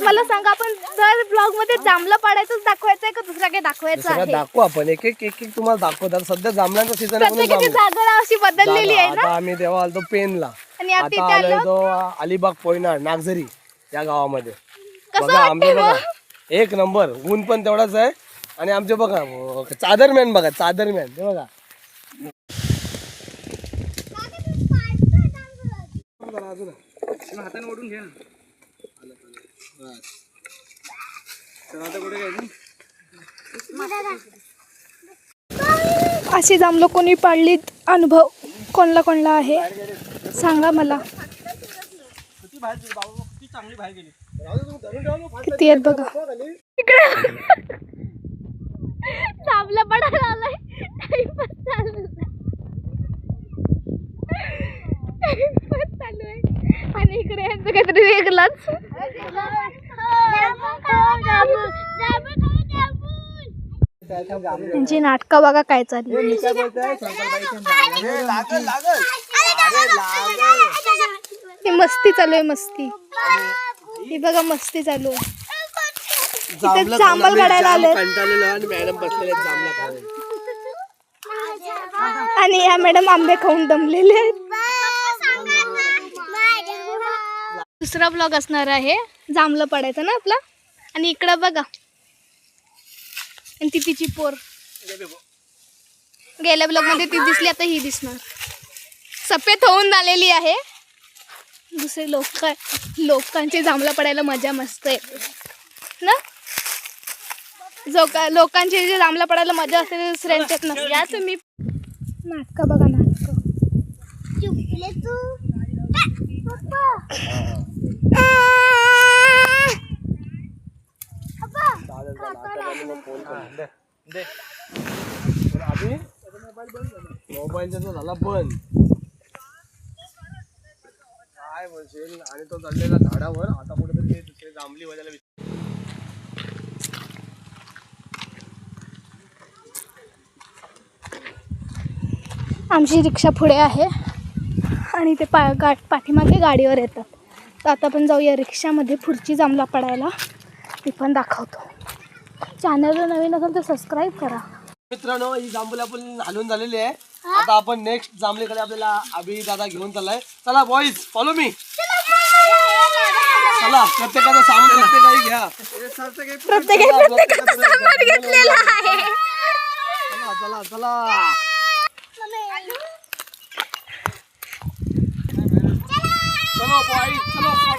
मला सांगा, आपण दर ब्लॉग मध्ये जांभळं पाडायचंच दाखवायचंय का दुसरा काही दाखवायचं आहे? दाखवू आपण एक एक एक एक तुम्हाला दाखवतात. सध्या जांभळांचा सीझन आहे म्हणून प्रत्येकाची जागा अशी बदललेली आहे ना. आता आम्ही तेव्हा आलतो पेनला, आणि आता आता तिथे आलोय आलो. तो अलिबाग पोयनाड नागझरी या गावामध्ये. कसं बघा आंबे वाटतंय बघा एक नंबर, ऊन पण तेवढाच आहे. आणि आमचे बघा चादरमॅन बघा, चादरमॅन ते बघा. हाताने ओढून घे ना. अशी जांभळं कोणी पाडलीत, अनुभव कोणला कोणला आहे सांगा मला. किती आहेत बघा. जांभळं पडायला आलाय. टाइमपास चालू आहे. आणि इकडे यांचं काहीतरी वेगळंच. त्यांची नाटकं बघा काय चालली. हे मस्ती चालू आहे, मस्ती. हे बघा मस्ती चालू आहे. इथे जांभळ काढायला आले मॅडम बसलेले आणि या मॅडम आंबे खाऊन दमलेले आहेत. दुसरा ब्लॉग असणार आहे जांभळं पडायचं ना आपला. आणि इकडं बघा, आणि ती तिची पोर. गेल्या ब्लॉग मध्ये ती दिसली, आता ही दिसणार. सफेद होऊन आलेली आहे. दुसरे लोकांची जांभळं पडायला मजा मस्त येते ना. लोकांची जे जांभळं पडायला मजा असते दुसऱ्यांच्यात नसते. या तुम्ही नाटकं बघा, नाटकं. मोबाईलचा तो झाला बंद. काय बोलशील. आणि तो चढलेला झाडावर. आता कुठेतरी दुसरे जांभळी वाजायला. आमची रिक्षा पुढे आहे आणि ते पाठीमागे गाडीवर येतात. तर आता आपण जाऊया रिक्षामध्ये पुढची जांभळं पडायला. ती पण दाखवतो. चॅनलला नवीन असेल तर सबस्क्राईब करा. मित्रांनो, ही जांभळी आपण हलवून झालेली आहे. आता आपण नेक्स्ट जांभळीकडे आपल्याला अभि दादा घेऊन चाललाय. चला बॉईज, फॉलो मी. चला, प्रत्येकाचं सामान प्रत्येकाही घ्या. प्रत्येकाचं सामान घेतलेलं आहे. चला चला चला. चलो बॉईज, चलो.